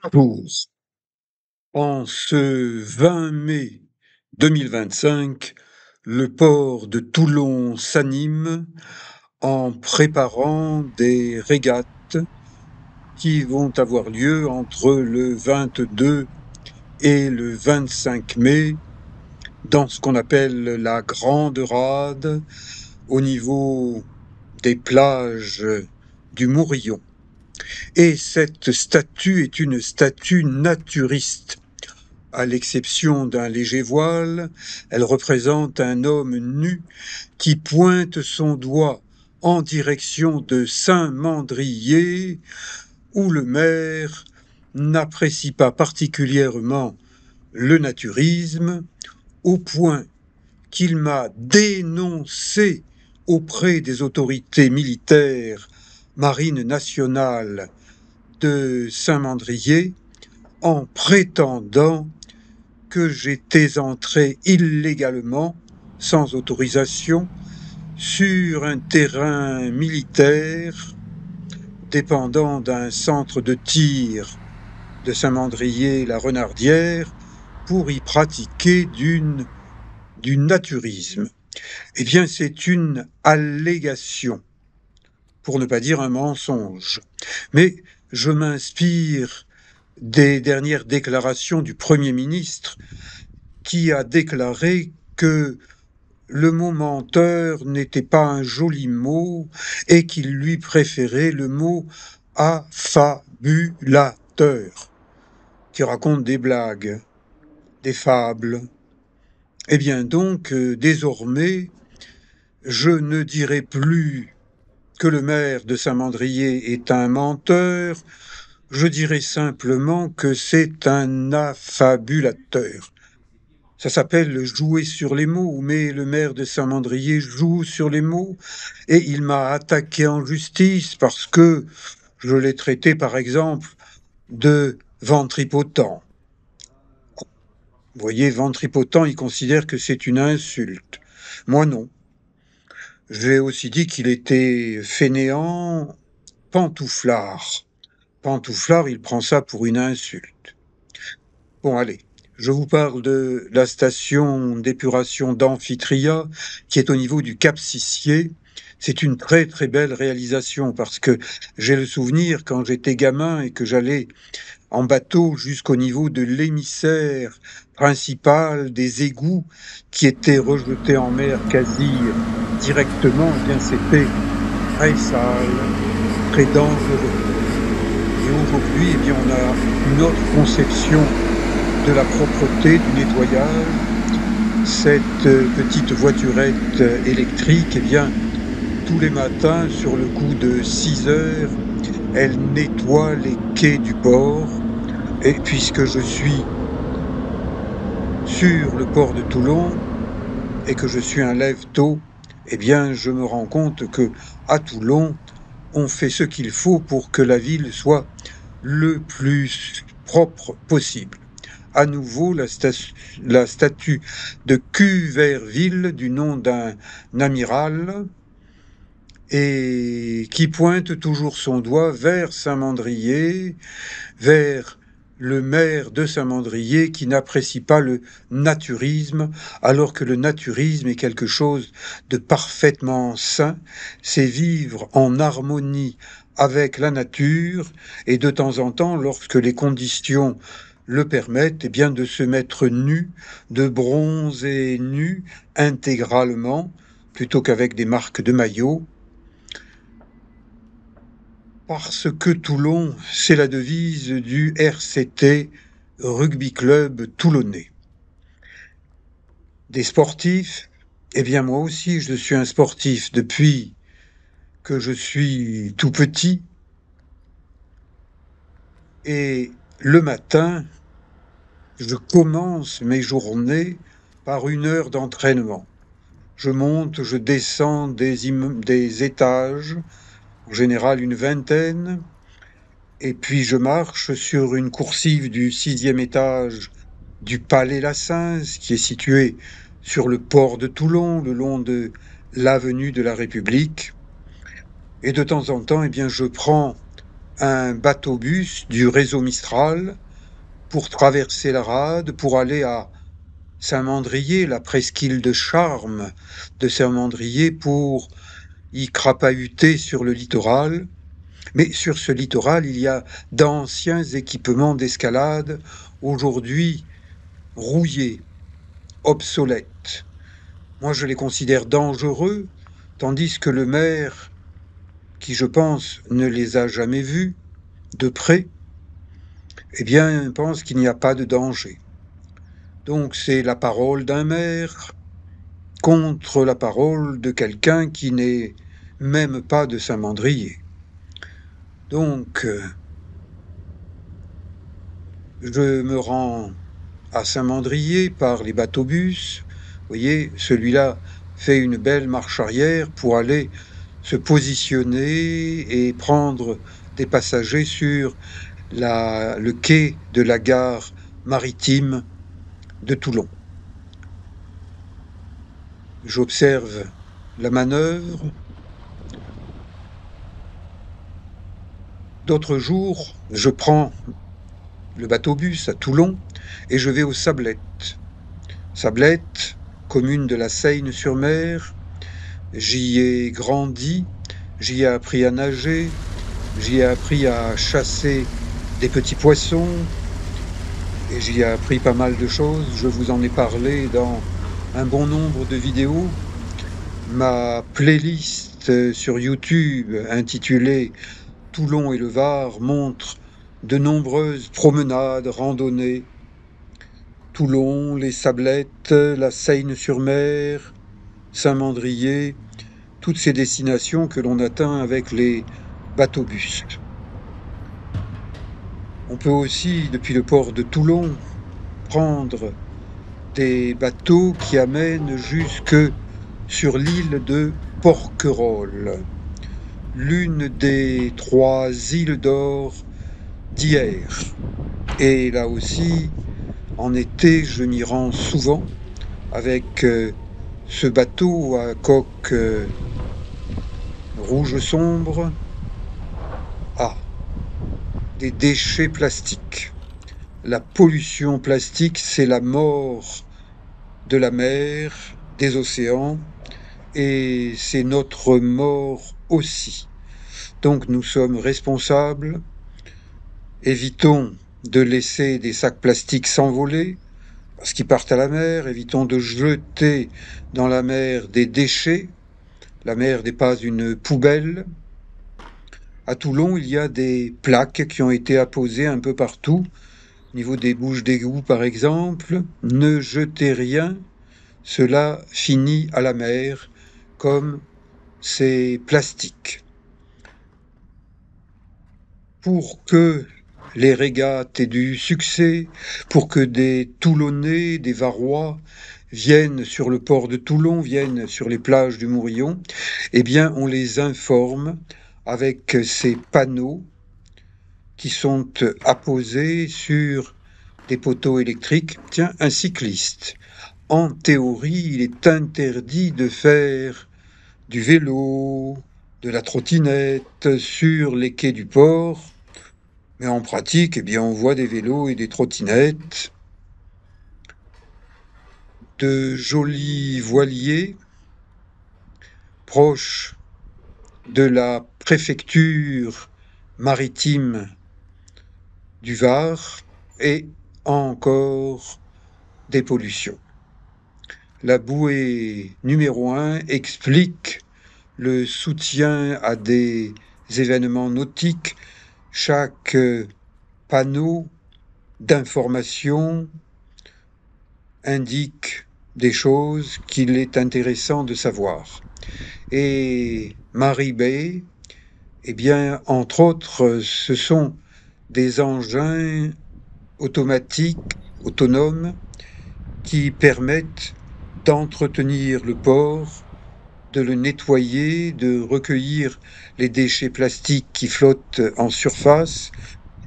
Bonjour. En ce 20 mai 2025, le port de Toulon s'anime en préparant des régates qui vont avoir lieu entre le 22 et le 25 mai dans ce qu'on appelle la Grande Rade au niveau des plages du Mourillon. Et cette statue est une statue naturiste. À l'exception d'un léger voile, elle représente un homme nu qui pointe son doigt en direction de Saint-Mandrier, où le maire n'apprécie pas particulièrement le naturisme, au point qu'il m'a dénoncé auprès des autorités militaires marine nationale de Saint-Mandrier en prétendant que j'étais entré illégalement, sans autorisation, sur un terrain militaire dépendant d'un centre de tir de Saint-Mandrier-la-Renardière pour y pratiquer du naturisme. Eh bien, c'est une allégation, pour ne pas dire un mensonge. Mais je m'inspire des dernières déclarations du Premier ministre qui a déclaré que le mot menteur n'était pas un joli mot et qu'il lui préférait le mot affabulateur, qui raconte des blagues, des fables. Eh bien donc, désormais, je ne dirai plus que le maire de Saint-Mandrier est un menteur, je dirai simplement que c'est un affabulateur. Ça s'appelle jouer sur les mots, mais le maire de Saint-Mandrier joue sur les mots et il m'a attaqué en justice parce que je l'ai traité, par exemple, de ventripotent. Vous voyez, ventripotent, il considère que c'est une insulte. Moi, non. J'ai aussi dit qu'il était fainéant, pantouflard. Pantouflard, il prend ça pour une insulte. Bon, allez. Je vous parle de la station d'épuration d'Amphitria, qui est au niveau du Cap Sissier. C'est une très très belle réalisation parce que j'ai le souvenir quand j'étais gamin et que j'allais en bateau jusqu'au niveau de l'émissaire principal des égouts qui étaient rejetés en mer quasi directement, eh bien c'était très sale, très dangereux. Et aujourd'hui, eh bien on a une autre conception de la propreté, du nettoyage. Cette petite voiturette électrique, eh bien, tous les matins, sur le coup de 6 heures, elle nettoie les quais du port. Et puisque je suis sur le port de Toulon et que je suis un lève-tôt, eh bien, je me rends compte que à Toulon, on fait ce qu'il faut pour que la ville soit le plus propre possible. À nouveau, la statue de Cuverville, du nom d'un amiral, et qui pointe toujours son doigt vers Saint-Mandrier, vers le maire de Saint-Mandrier qui n'apprécie pas le naturisme, alors que le naturisme est quelque chose de parfaitement sain, c'est vivre en harmonie avec la nature et de temps en temps, lorsque les conditions le permettent, eh bien de se mettre nu, de bronzer nu intégralement, plutôt qu'avec des marques de maillot, parce que Toulon, c'est la devise du RCT, Rugby Club toulonnais. Des sportifs, eh bien moi aussi je suis un sportif depuis que je suis tout petit. Et le matin, je commence mes journées par 1 heure d'entraînement. Je monte, je descends des étages, en général une vingtaine, et puis je marche sur une coursive du 6e étage du Palais Lassens, qui est situé sur le port de Toulon, le long de l'avenue de la République. Et de temps en temps, eh bien, je prends un bateau-bus du réseau Mistral pour traverser la rade, pour aller à Saint-Mandrier, la presqu'île de charme de Saint-Mandrier, pour y crapahuter sur le littoral. Mais sur ce littoral, il y a d'anciens équipements d'escalade, aujourd'hui rouillés, obsolètes. Moi, je les considère dangereux, tandis que le maire, qui je pense ne les a jamais vus de près, eh bien, pense qu'il n'y a pas de danger. Donc c'est la parole d'un maire contre la parole de quelqu'un qui n'est même pas de Saint-Mandrier. Donc, je me rends à Saint-Mandrier par les bateaux-bus. Vous voyez, celui-là fait une belle marche arrière pour aller se positionner et prendre des passagers sur le quai de la gare maritime de Toulon. J'observe la manœuvre. D'autres jours, je prends le bateau-bus à Toulon et je vais aux Sablettes. Sablettes, commune de la Seine-sur-Mer. J'y ai grandi, j'y ai appris à nager, j'y ai appris à chasser des petits poissons et j'y ai appris pas mal de choses. Je vous en ai parlé dans un bon nombre de vidéos. Ma playlist sur YouTube intitulée Toulon et le Var montre de nombreuses promenades, randonnées. Toulon, les Sablettes, la Seine-sur-Mer, Saint-Mandrier, toutes ces destinations que l'on atteint avec les bateaux-bus. On peut aussi, depuis le port de Toulon, prendre des bateaux qui amènent jusque sur l'île de Porquerolles, l'une des 3 îles d'or d'Hyères. Et là aussi, en été, je m'y rends souvent avec ce bateau à coque rouge sombre. Ah, des déchets plastiques. La pollution plastique, c'est la mort de la mer, des océans, et c'est notre mort aussi. Donc nous sommes responsables. Évitons de laisser des sacs plastiques s'envoler parce qu'ils partent à la mer. Évitons de jeter dans la mer des déchets. La mer n'est pas une poubelle. À Toulon, il y a des plaques qui ont été apposées un peu partout, au niveau des bouches d'égout par exemple. Ne jetez rien, cela finit à la mer, comme ces plastiques. Pour que les régates aient du succès, pour que des Toulonnais, des Varois viennent sur le port de Toulon, viennent sur les plages du Mourillon, eh bien on les informe avec ces panneaux qui sont apposés sur des poteaux électriques. Tiens, un cycliste. En théorie, il est interdit de faire du vélo, de la trottinette sur les quais du port. Mais en pratique, eh bien, on voit des vélos et des trottinettes, de jolis voiliers proches de la préfecture maritime du Var et encore des pollutions. La bouée numéro 1 explique le soutien à des événements nautiques. Chaque panneau d'information indique des choses qu'il est intéressant de savoir. Et Mary Bay, eh bien, entre autres, ce sont des engins automatiques, autonomes, qui permettent d'entretenir le port, de le nettoyer, de recueillir les déchets plastiques qui flottent en surface.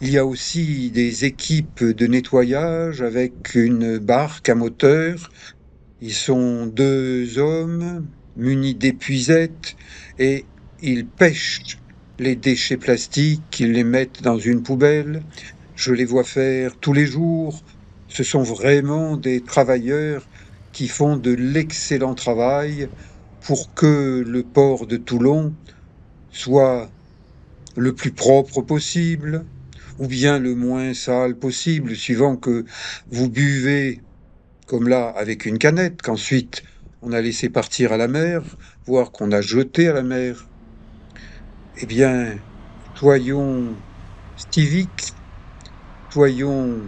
Il y a aussi des équipes de nettoyage avec une barque à moteur. Ils sont 2 hommes munis d'épuisettes et ils pêchent les déchets plastiques, qu'ils les mettent dans une poubelle. Je les vois faire tous les jours. Ce sont vraiment des travailleurs qui font de l'excellent travail pour que le port de Toulon soit le plus propre possible, ou bien le moins sale possible, suivant que vous buvez, comme là, avec une canette, qu'ensuite on a laissé partir à la mer, voire qu'on a jeté à la mer. Eh bien, soyons civiques, soyons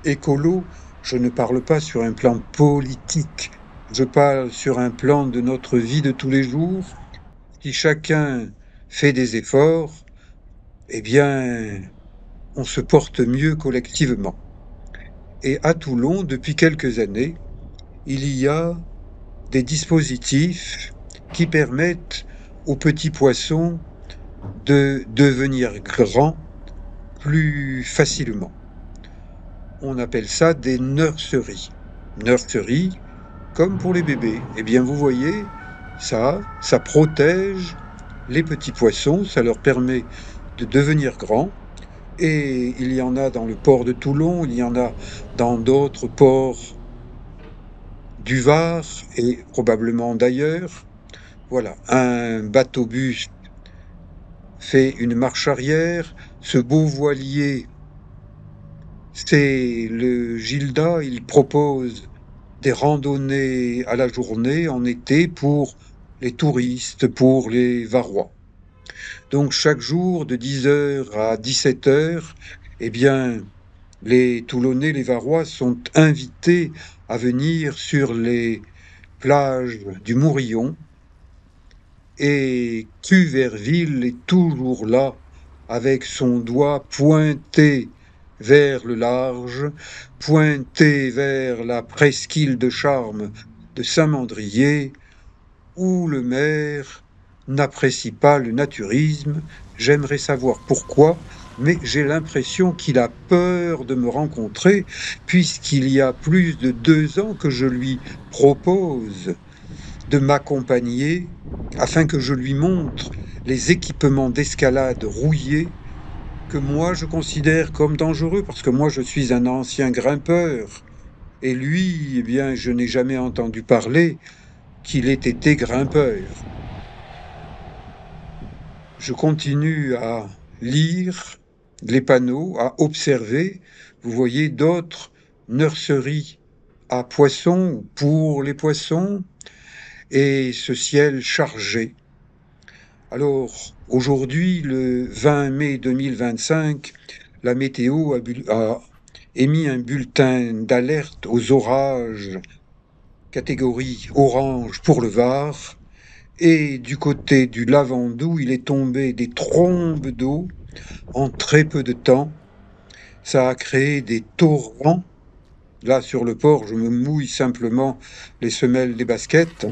écolos. Je ne parle pas sur un plan politique, je parle sur un plan de notre vie de tous les jours. Si chacun fait des efforts, eh bien, on se porte mieux collectivement. Et à Toulon, depuis quelques années, il y a des dispositifs qui permettent aux petits poissons de devenir grands plus facilement. On appelle ça des nurseries. Nurseries, comme pour les bébés. Eh bien, vous voyez, ça protège les petits poissons, ça leur permet de devenir grands. Et il y en a dans le port de Toulon, il y en a dans d'autres ports du Var et probablement d'ailleurs. Voilà, un bateau-bus fait une marche arrière. Ce beau voilier, c'est le Gilda, il propose des randonnées à la journée en été pour les touristes, pour les Varois. Donc chaque jour de 10h à 17h, eh bien, les Toulonnais, les Varois sont invités à venir sur les plages du Mourillon. Et Cuverville est toujours là, avec son doigt pointé vers le large, pointé vers la presqu'île de charme de Saint-Mandrier, où le maire n'apprécie pas le naturisme. J'aimerais savoir pourquoi, mais j'ai l'impression qu'il a peur de me rencontrer, puisqu'il y a plus de 2 ans que je lui propose de m'accompagner afin que je lui montre les équipements d'escalade rouillés que moi je considère comme dangereux, parce que moi je suis un ancien grimpeur, et lui, eh bien, je n'ai jamais entendu parler qu'il ait été grimpeur. Je continue à lire les panneaux, à observer. Vous voyez d'autres nurseries à poissons ou pour les poissons, et ce ciel chargé. Alors, aujourd'hui, le 20 mai 2025, la météo a émis un bulletin d'alerte aux orages catégorie orange pour le Var. Et du côté du Lavandou, il est tombé des trombes d'eau en très peu de temps. Ça a créé des torrents. Là, sur le port, je me mouille simplement les semelles des baskets.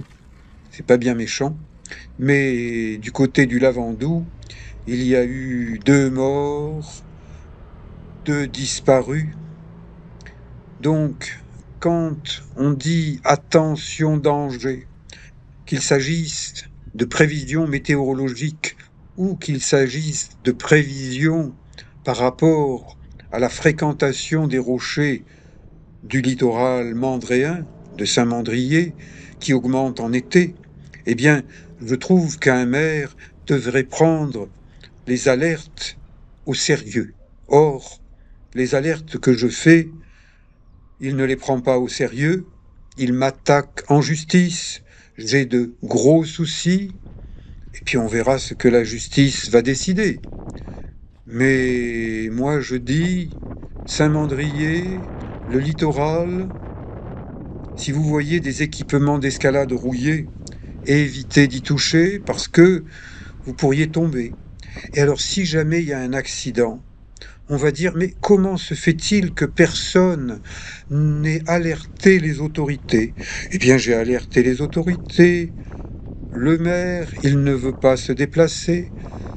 C'est pas bien méchant. Mais du côté du Lavandou, il y a eu 2 morts, 2 disparus. Donc, quand on dit attention danger, qu'il s'agisse de prévisions météorologiques ou qu'il s'agisse de prévisions par rapport à la fréquentation des rochers du littoral mandréen, de Saint-Mandrier, qui augmente en été, eh bien, je trouve qu'un maire devrait prendre les alertes au sérieux. Or, les alertes que je fais, il ne les prend pas au sérieux, il m'attaque en justice, j'ai de gros soucis, et puis on verra ce que la justice va décider. Mais moi je dis, Saint-Mandrier, le littoral, si vous voyez des équipements d'escalade rouillés, évitez d'y toucher parce que vous pourriez tomber. Et alors si jamais il y a un accident, on va dire, mais comment se fait-il que personne n'ait alerté les autorités? Eh bien, j'ai alerté les autorités. Le maire, il ne veut pas se déplacer.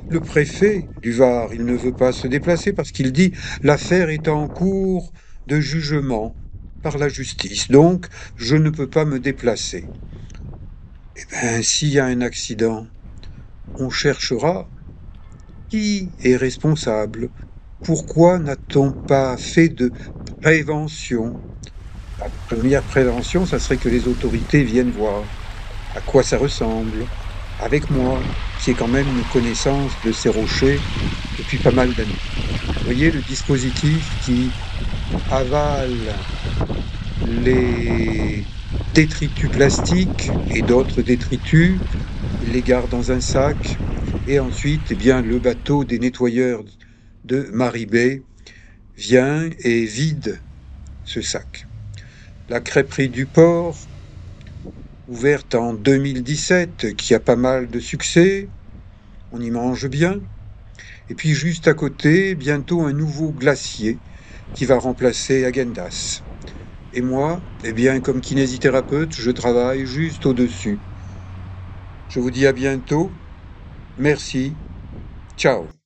Le préfet du Var, il ne veut pas se déplacer parce qu'il dit l'affaire est en cours de jugement par la justice. Donc, je ne peux pas me déplacer. Eh bien, s'il y a un accident, on cherchera Qui est responsable? Pourquoi n'a-t-on pas fait de prévention? La première prévention, ça serait que les autorités viennent voir à quoi ça ressemble, avec moi, qui ai quand même une connaissance de ces rochers depuis pas mal d'années. Vous voyez le dispositif qui avale les détritus plastiques et d'autres détritus, il les garde dans un sac, et ensuite, eh bien, le bateau des nettoyeurs de Maribé vient et vide ce sac. La crêperie du port, ouverte en 2017, qui a pas mal de succès, on y mange bien. Et puis juste à côté, bientôt un nouveau glacier qui va remplacer Agendas. Et moi, eh bien, comme kinésithérapeute, je travaille juste au-dessus. Je vous dis à bientôt. Merci. Ciao.